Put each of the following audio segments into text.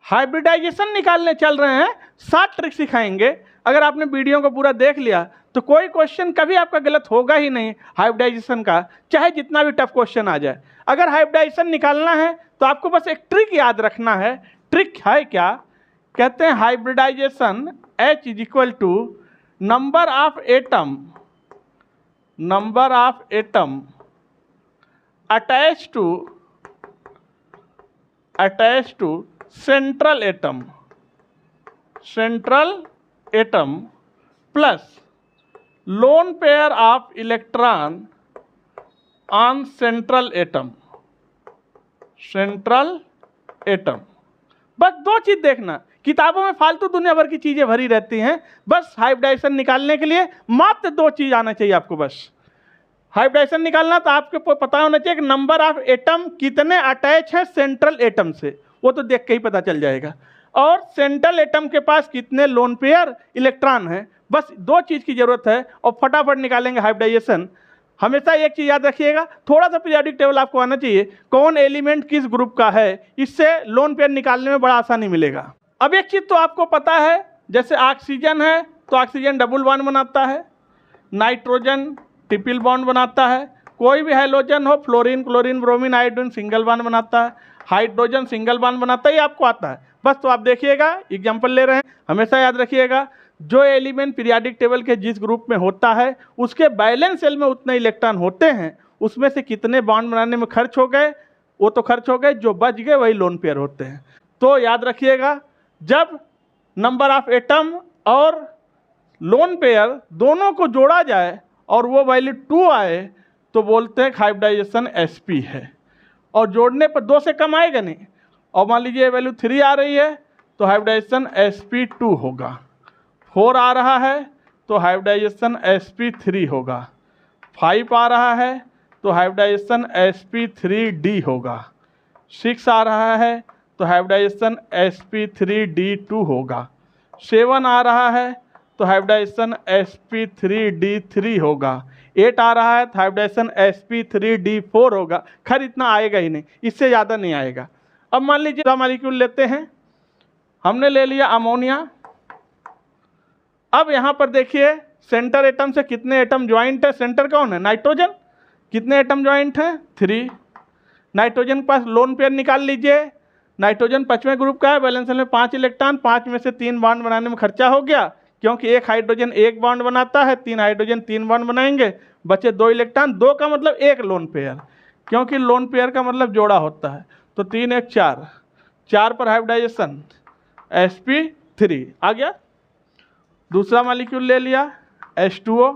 Hybridisation निकालने चल रहे हैं, 7 ट्रिक सिखाएंगे। अगर आपने वीडियो को पूरा देख लिया तो कोई क्वेश्चन कभी आपका गलत होगा ही नहीं हाइब्रिडाइजेशन का, चाहे जितना भी टफ क्वेश्चन आ जाए। अगर हाइब्रिडाइजेशन निकालना है तो आपको बस एक ट्रिक याद रखना है। ट्रिक है क्या? कहते हैं hybridisation H is equal to number of atom attach to central atom plus lone pair of electron on central atom. बस 2 चीज देखना, किताबों में फालतू दुनिया भर की चीजें भरी रहती हैं, बस हाइब्रिडाइजेशन निकालने के लिए मात्र 2 चीज आना चाहिए आपको। बस हाइब्रिडाइजेशन निकालना तो आपको पता होना चाहिए कि नंबर ऑफ एटम कितने अटैच है सेंट्रल एटम से, वो तो देख के ही पता चल जाएगा, और सेंट्रल एटम के पास कितने लोन पेयर इलेक्ट्रॉन है। बस 2 चीज की जरूरत है और फटाफट निकालेंगे हाइब्रिडाइजेशन। हमेशा एक चीज याद रखिएगा, थोड़ा सा पीरियोडिक टेबल आपको आना चाहिए, कौन एलिमेंट किस ग्रुप का है, इससे लोन पेयर निकालने में बड़ा आसानी मिलेगा। अब एक चीज तो आपको पता है, जैसे ऑक्सीजन है तो ऑक्सीजन डबल बॉन्ड बनाता है, नाइट्रोजन ट्रिपल बॉन्ड बनाता है, कोई भी हाइड्रोजन हो fluorine chlorine bromine iodine single bond बनाता है, हाइड्रोजन सिंगल बॉन्ड बनाता है, ये आपको आता है। बस तो आप देखिएगा, एग्जाम्पल ले रहे हैं, हमेशा याद रखिएगा जो एलिमेंट पीरियोडिक टेबल के जिस ग्रुप में होता है उसके बैलेंस सेल में उतने इलेक्ट्रॉन होते हैं, उसमें से कितने बॉन्ड बनाने में खर्च हो गए वो तो खर्च हो गए, जो बच गए वही लोन पेयर होते हैं। तो याद रखिएगा, जब नंबर ऑफ एटम और लोन पेयर दोनों को जोड़ा जाए और वो वैल्यू 2 आए तो बोलते हैं हाइब्रिडाइजेशन sp है, और जोड़ने पर 2 से कम आएगा नहीं। और मान लीजिए वैल्यू 3 आ रही है तो हाइब्रिडाइजेशन sp2 होगा, 4 आ रहा है तो हाइब्रिडाइजेशन sp3 होगा, 5 आ रहा है तो हाइब्रिडाइजेशन sp3d होगा, 6 आ रहा है तो हाइब्रिडाइजेशन sp3d2 होगा, 7 आ रहा है तो हाइब्रिडाइजेशन sp3d3 होगा, 8 आ रहा है तो हाइब्रिडाइजेशन sp3d4 होगा। खैर इतना आएगा ही नहीं, इससे ज़्यादा नहीं आएगा। अब मान लीजिए मॉलिक्यूल लेते हैं, हमने ले लिया अमोनिया। अब यहाँ पर देखिए सेंटर एटम से कितने एटम ज्वाइंट है, सेंटर कौन है नाइट्रोजन, कितने एटम ज्वाइंट हैं 3। नाइट्रोजन के पास लोन पेयर निकाल लीजिए, नाइट्रोजन 5वें ग्रुप का है, बैलेंस सेल में 5 इलेक्ट्रॉन, 5 में से 3 बॉन्ड बनाने में खर्चा हो गया, क्योंकि एक हाइड्रोजन 1 बॉन्ड बनाता है, 3 हाइड्रोजन 3 बॉन्ड बनाएंगे, बचे 2 इलेक्ट्रॉन, 2 का मतलब 1 लोन पेयर, क्योंकि लोन पेयर का मतलब जोड़ा होता है, तो 3 1 4, 4 पर हाइब्रिडाइजेशन sp3 आ गया। दूसरा मॉलिक्यूल ले लिया H2O,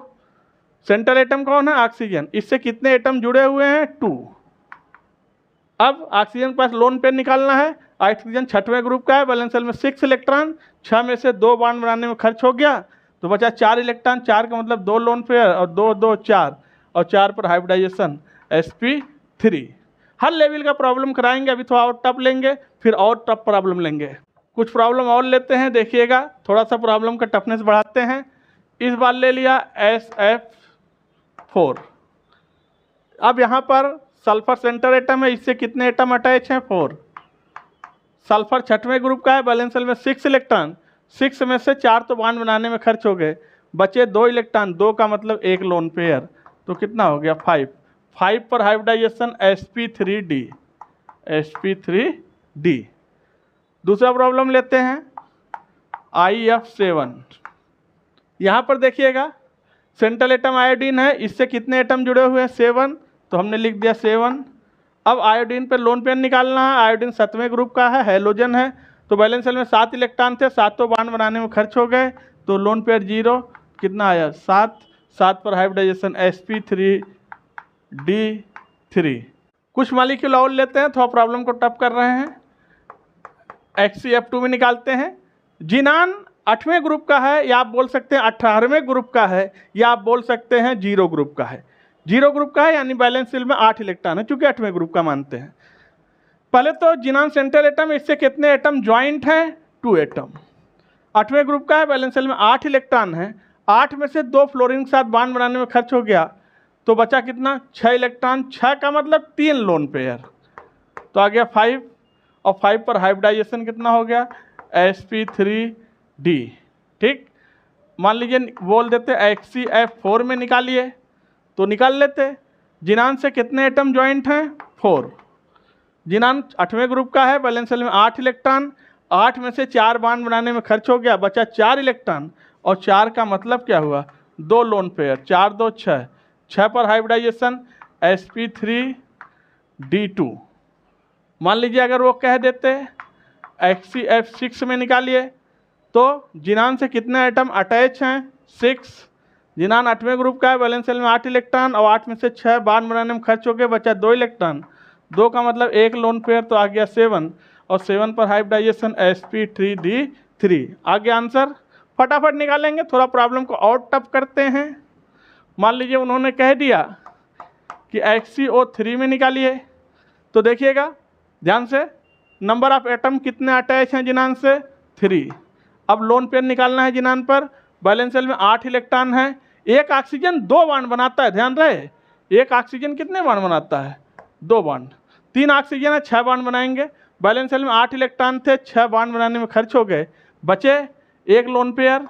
सेंट्रल एटम कौन है ऑक्सीजन, इससे कितने एटम जुड़े हुए हैं 2। अब ऑक्सीजन के पास लोन पेयर निकालना है, ऑक्सीजन 6वें ग्रुप का है, बैलेंस सेल में 6 इलेक्ट्रॉन, 6 में से 2 बॉन्ड बनाने में खर्च हो गया तो बचा 4 इलेक्ट्रॉन, 4 का मतलब 2 लोन पेयर और 2 2 4, और 4 पर हाइब्रिडाइजेशन sp3। हर लेवल का प्रॉब्लम कराएंगे, अभी थोड़ा और टफ लेंगे, फिर और टफ प्रॉब्लम लेंगे, कुछ प्रॉब्लम और लेते हैं, देखिएगा थोड़ा सा प्रॉब्लम का टफनेस बढ़ाते हैं। इस बार ले लिया SF4। अब यहाँ पर सल्फर सेंटर एटम है, इससे कितने एटम अटैच हैं 4। सल्फर 6वें ग्रुप का है, बैलेंस सेल में 6 इलेक्ट्रॉन, 6 में से 4 तो बॉन्ड बनाने में खर्च हो गए, बचे 2 इलेक्ट्रॉन, 2 का मतलब 1 लोन पेयर, तो कितना हो गया 5। 5 पर हाइब्रिडाइजेशन sp3d। दूसरा प्रॉब्लम लेते हैं IF7। यहाँ पर देखिएगा सेंट्रल एटम आयोडीन है, इससे कितने एटम जुड़े हुए हैं 7, तो हमने लिख दिया 7। अब आयोडीन पर लोन पेयर निकालना है, आयोडीन 7वें ग्रुप का है, हैलोजन है, तो बैलेंस सेल में 7 इलेक्ट्रॉन थे, 7 बॉन्ड बनाने में खर्च हो गए, तो लोन पेयर 0, कितना आया 7। 7 पर हाइब्रिडाइजेशन sp3d3। कुछ मॉलिक्यूल और लेते हैं, थोड़ा प्रॉब्लम को टफ कर रहे हैं, HCF2 में निकालते हैं। जिनान 8वें ग्रुप का है, या आप बोल सकते हैं 18वें ग्रुप का है, या आप बोल सकते हैं 0 ग्रुप का है। 0 ग्रुप का है यानी बैलेंस सेल में 8 इलेक्ट्रॉन है, चूंकि 8वें ग्रुप का मानते हैं। पहले तो जिनान सेंट्रल एटम, इससे कितने एटम ज्वाइंट हैं 2 एटम। 8वें ग्रुप का है, बैलेंस सेल में 8 इलेक्ट्रॉन है, 8 में से 2 फ्लोरीन के साथ बॉन्ड बनाने में खर्च हो गया, तो बचा कितना 6 इलेक्ट्रॉन, 6 का मतलब 3 लोन पेयर, तो आ गया 5। और 5 पर हाइब्रिडाइजेशन कितना हो गया sp3d। ठीक, मान लीजिए बोल देते HCF4 में निकालिए तो निकाल लेते। जिनान से कितने एटम ज्वाइंट हैं 4। जिनान 8वें ग्रुप का है, वैलेंस शेल में 8 इलेक्ट्रॉन, 8 में से 4 बॉन्ड बनाने में खर्च हो गया, बचा 4 इलेक्ट्रॉन। और 4 का मतलब क्या हुआ 2 लोन पेयर, 4 2 6, 6 पर हाइब्रिडाइजेशन sp3d2। मान लीजिए अगर वो कह देते HCF6 में निकालिए तो जिनान से कितने एटम अटैच हैं 6। जिनान 8वें ग्रुप का है, वैलेंस शेल में 8 इलेक्ट्रॉन और 8 में से 6 बॉन्ड बनाने में खर्च हो गए, बचा 2 इलेक्ट्रॉन। 2 का मतलब 1 लोन पेयर तो आ गया 7 और 7 पर हाइब्रिडाइजेशन sp3d3 आ गया आंसर। फटाफट निकालेंगे, थोड़ा प्रॉब्लम को और टफ करते हैं। मान लीजिए उन्होंने कह दिया कि HCO3 में निकालिए तो देखिएगा ध्यान से, नंबर ऑफ एटम कितने अटैच हैं जिनान से 3। अब लोन पेयर निकालना है जिनान पर, वैलेंस शेल में 8 इलेक्ट्रॉन है, एक ऑक्सीजन 2 बॉन्ड बनाता है, ध्यान रहे एक ऑक्सीजन कितने बॉन्ड बनाता है 2 बॉन्ड। 3 ऑक्सीजन है 6 बॉन्ड बनाएंगे, वैलेंस शेल में 8 इलेक्ट्रॉन थे, 6 बॉन्ड बनाने में खर्च हो गए, बचे 1 लोन पेयर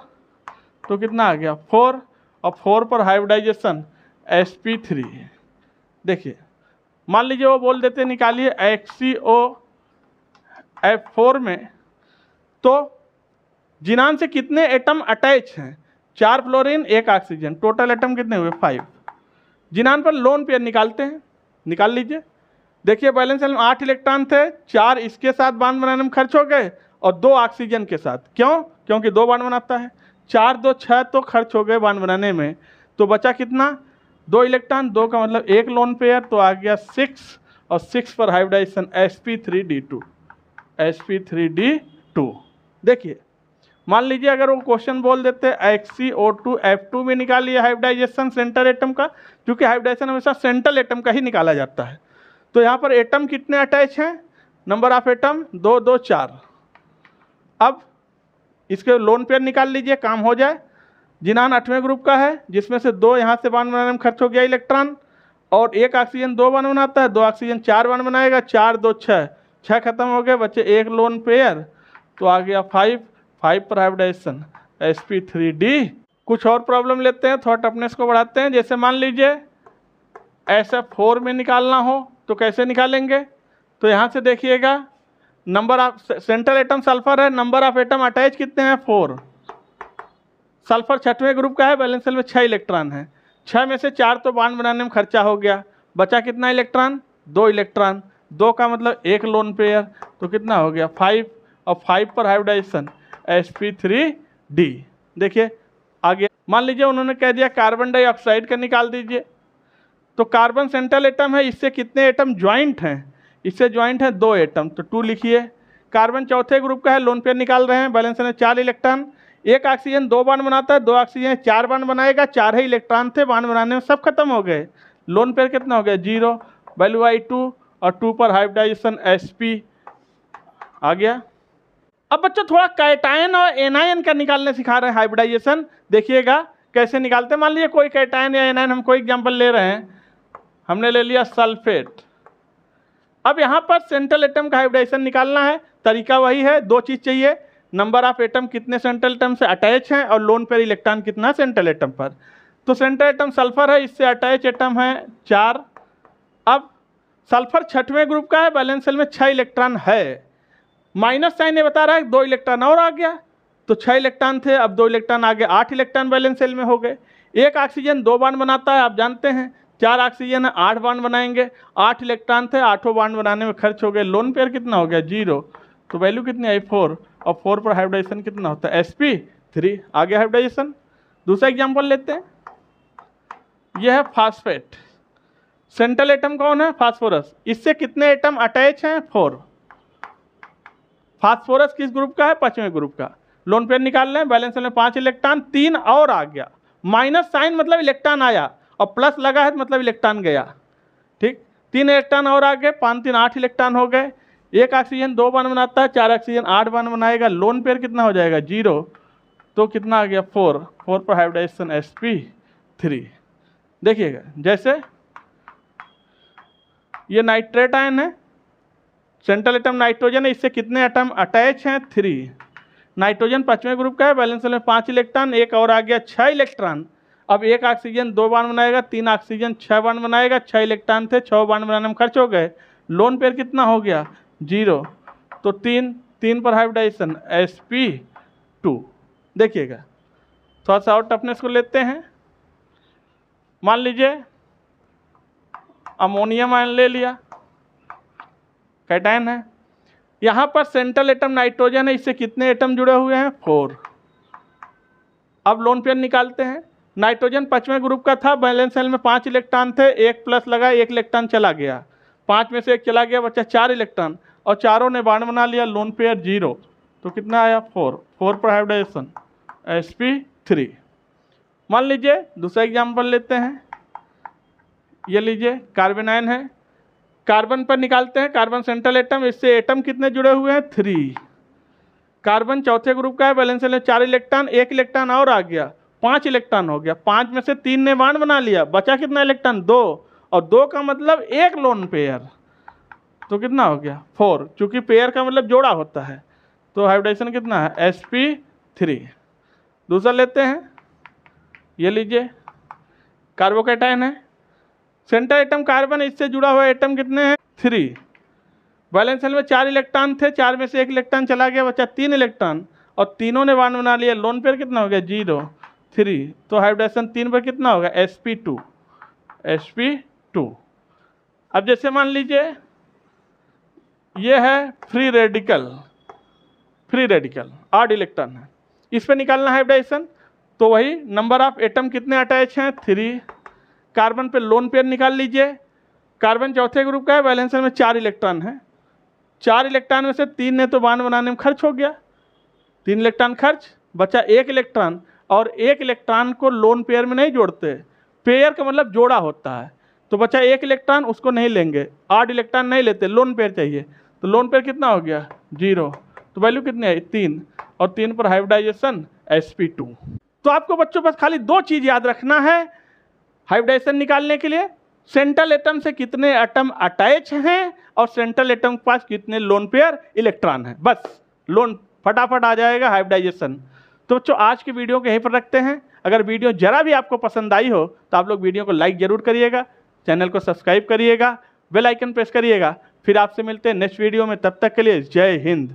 तो कितना आ गया 4 और 4 पर हाइब्रिडाइजेशन sp3। देखिए मान लीजिए वो बोल देते निकालिए HCOF4 में तो जिनान से कितने एटम अटैच हैं 4 फ्लोरीन 1 ऑक्सीजन, टोटल एटम कितने हुए 5। जिनान पर लोन पेयर निकालते हैं, निकाल लीजिए। देखिए वैलेंस शेल में 8 इलेक्ट्रॉन थे, 4 इसके साथ बॉन्ड बनाने में खर्च हो गए और 2 ऑक्सीजन के साथ, क्यों क्योंकि 2 बॉन्ड बनाता है, 4 2 6 तो खर्च हो गए बॉन्ड बनाने में, तो बचा कितना 2 इलेक्ट्रॉन। 2 का मतलब 1 लोन पेयर तो आ गया 6 और 6 पर हाइब्रिडाइजेशन sp3d2। देखिए मान लीजिए अगर वो क्वेश्चन बोल देते HCO2F2 में निकालिए हाइब्रिडाइजेशन सेंटर एटम का, क्योंकि हाइब्रिडाइजेशन हमेशा सेंट्रल एटम का ही निकाला जाता है। तो यहाँ पर एटम कितने अटैच हैं, नंबर ऑफ एटम 2 2 4। अब इसके लोन पेयर निकाल लीजिए, काम हो जाए। जिनान 8वें ग्रुप का है, जिसमें से 2 यहाँ से बॉन्ड बनाने में खर्च हो गया इलेक्ट्रॉन, और 1 ऑक्सीजन 2 बॉन्ड बनाता है, 2 ऑक्सीजन 4 बॉन्ड बनाएगा, 4 2 6, 6 खत्म हो गए, बच्चे 1 लोन पेयर तो आ गया 5 पर हाइब्रिडाइजेशन sp3d। कुछ और प्रॉब्लम लेते हैं, थोड़ा टफनेस को बढ़ाते हैं। जैसे मान लीजिए SF4 में निकालना हो तो कैसे निकालेंगे, तो यहाँ से देखिएगा number of central atom sulphur है, नंबर ऑफ एटम अटैच कितने हैं 4। सल्फर 6वें ग्रुप का है, वैलेंस शेल में 6 इलेक्ट्रॉन है, 6 में से 4 तो बॉन्ड बनाने में खर्चा हो गया, बचा कितना इलेक्ट्रॉन 2 इलेक्ट्रॉन। 2 का मतलब 1 लोन पेयर तो कितना हो गया 5 और 5 पर हाइब्रिडाइजेशन sp3d। देखिए आगे मान लीजिए उन्होंने कह दिया कार्बन डाइऑक्साइड का निकाल दीजिए, तो कार्बन सेंट्रल एटम है, इससे कितने एटम ज्वाइंट हैं, इससे ज्वाइंट है 2 एटम तो 2 लिखिए। कार्बन 4थे ग्रुप का है, लोन पेयर निकाल रहे हैं, वैलेंस शेल में 4 इलेक्ट्रॉन, 1 ऑक्सीजन 2 बॉन्ड बनाता है, 2 ऑक्सीजन 4 बॉन्ड बनाएगा, 4 ही इलेक्ट्रॉन थे, बॉन्ड बनाने में सब खत्म हो गए, लोन पेयर कितना हो गया 0, वैल्यू आई 2 और 2 पर हाइब्रिडाइजेशन sp आ गया। अब बच्चों थोड़ा कैटायन और एनायन का निकालने सिखा रहे हैं हाइब्रिडाइजेशन, देखिएगा कैसे निकालते हैं। मान लीजिए कोई कैटायन या एनायन, हम कोई एग्जांपल ले रहे हैं, हमने ले लिया सल्फेट। अब यहाँ पर सेंट्रल एटम का हाइब्रिडाइजेशन निकालना है, तरीका वही है, 2 चीज़ चाहिए, नंबर ऑफ एटम कितने सेंट्रल एटम से अटैच हैं और लोन पेयर इलेक्ट्रॉन कितना सेंट्रल एटम पर। तो सेंट्रल एटम सल्फर है, इससे अटैच एटम है 4। अब सल्फर 6वें ग्रुप का है, वैलेंस शेल में 6 इलेक्ट्रॉन है, माइनस साइन ये बता रहा है 2 इलेक्ट्रॉन और आ गया, तो 6 इलेक्ट्रॉन थे, अब 2 इलेक्ट्रॉन आगे 8 इलेक्ट्रॉन वैलेंस शेल में हो गए। 1 ऑक्सीजन 2 बॉन्ड बनाता है, आप जानते हैं, 4 ऑक्सीजन है 8 बॉन्ड बनाएंगे, 8 इलेक्ट्रॉन थे, 8 बॉन्ड बनाने में खर्च हो गए, लोन पेयर कितना हो गया 0, तो वैल्यू कितनी आई 4 और 4 पर हाइब्रिडाइजेशन कितना होता है sp3 आ गया हाइब्रिडाइजेशन। दूसरा एग्जाम्पल लेते हैं, यह है फास्फेट, सेंट्रल एटम कौन है फास्फोरस, इससे कितने एटम अटैच हैं 4। फास्फोरस किस ग्रुप का है 5वें ग्रुप का, लोन पेयर निकाल लें, वैलेंस शेल में 5 इलेक्ट्रॉन, 3 और आ गया, माइनस साइन मतलब इलेक्ट्रॉन आया और प्लस लगा है मतलब इलेक्ट्रॉन गया, ठीक, 3 इलेक्ट्रॉन और आ गए, 5 3 8 इलेक्ट्रॉन हो गए। 1 ऑक्सीजन 2 बॉन्ड बनाता है, 4 ऑक्सीजन 8 बॉन्ड बनाएगा, लोन पेयर कितना हो जाएगा 0, तो कितना आ गया 4 पर हाइब्रिडाइजेशन sp3। देखिएगा जैसे ये नाइट्रेट आयन है, सेंट्रल एटम नाइट्रोजन है, इससे कितने एटम अटैच हैं? 3। नाइट्रोजन 5वें ग्रुप का है, वैलेंस शेल में 5 इलेक्ट्रॉन, एक और आ गया 6 इलेक्ट्रॉन। अब एक ऑक्सीजन 2 बॉन्ड बनाएगा, 3 ऑक्सीजन 6 बॉन्ड बनाएगा, 6 इलेक्ट्रॉन थे, 6 बॉन्ड बनाने में खर्च हो गए। लोन पेयर कितना हो गया? 0। तो 3 पर हाइब्रिडाइजेशन sp2। देखिएगा थोड़ा सा और टफनेस को लेते हैं। मान लीजिए अमोनियम आयन ले लिया, कैटायन है। यहाँ पर सेंट्रल एटम नाइट्रोजन है, इससे कितने एटम जुड़े हुए हैं? 4। अब लोन पेयर निकालते हैं। नाइट्रोजन 5वें ग्रुप का था, वैलेंस शेल में 5 इलेक्ट्रॉन थे, एक प्लस लगा, 1 इलेक्ट्रॉन चला गया, 5 में से 1 चला गया, बच्चा 4 इलेक्ट्रॉन, और चारों ने बॉन्ड बना लिया, लोन पेयर 0। तो कितना आया? 4 पर हाइब्रिडाइजेशन sp3। मान लीजिए दूसरा एग्जाम्पल लेते हैं, ये लीजिए कार्बन आयन है, कार्बन पर निकालते हैं। कार्बन सेंट्रल एटम, इससे एटम कितने जुड़े हुए हैं? 3। कार्बन चौथे ग्रुप का है, वैलेंस शेल में 4 इलेक्ट्रॉन, 1 इलेक्ट्रॉन और आ गया, 5 इलेक्ट्रॉन हो गया, 5 में से 3 ने बॉन्ड बना लिया, बचा कितना इलेक्ट्रॉन? 2, और 2 का मतलब 1 लोन पेयर, तो कितना हो गया? 4। चूंकि पेयर का मतलब जोड़ा होता है, तो हाइब्रिडाइजेशन कितना है? sp3। दूसरा लेते हैं, ये लीजिए कार्बोकैटायन है, सेंट्रल एटम कार्बन, इससे जुड़ा हुआ एटम कितने हैं? 3। वैलेंस शेल में 4 इलेक्ट्रॉन थे, 4 में से 1 इलेक्ट्रॉन चला गया, बचा 3 इलेक्ट्रॉन, और तीनों ने बॉन्ड बना लिया, लोन पेयर कितना हो गया? 0, 3। तो हाइब्रिडाइजेशन 3 पर कितना होगा? sp2। अब जैसे मान लीजिए ये है फ्री रेडिकल 8 इलेक्ट्रॉन है, इस पर निकालना हाइब्रिडाइजेशन, तो वही नंबर ऑफ एटम कितने अटैच हैं? 3। कार्बन पे लोन पेयर निकाल लीजिए। कार्बन चौथे ग्रुप का है, वैलेंस शेल में 4 इलेक्ट्रॉन है, 4 इलेक्ट्रॉन में से 3 ने तो बॉन्ड बनाने में खर्च हो गया, 3 इलेक्ट्रॉन खर्च, बचा 1 इलेक्ट्रॉन, और 1 इलेक्ट्रॉन को लोन पेयर में नहीं जोड़ते, पेयर का मतलब जोड़ा होता है, तो बचा 1 इलेक्ट्रॉन, उसको नहीं लेंगे, 8 इलेक्ट्रॉन नहीं लेते, लोन पेयर चाहिए, तो लोन पेयर कितना हो गया? 0। तो वैल्यू कितनी है? 3, और 3 पर हाइब्रिडाइजेशन sp2। तो आपको बच्चों बस खाली 2 चीज़ याद रखना है हाइब्रिडाइजेशन निकालने के लिए, सेंट्रल एटम से कितने एटम अटैच हैं और सेंट्रल एटम के पास कितने लोन पेयर इलेक्ट्रॉन हैं, बस लोन फटाफट आ जाएगा हाइब्रिडाइजेशन। तो बच्चों आज की वीडियो को यहीं पर रखते हैं। अगर वीडियो जरा भी आपको पसंद आई हो तो आप लोग वीडियो को लाइक जरूर करिएगा, चैनल को सब्सक्राइब करिएगा, बेल आइकन प्रेस करिएगा। फिर आपसे मिलते हैं नेक्स्ट वीडियो में, तब तक के लिए जय हिंद।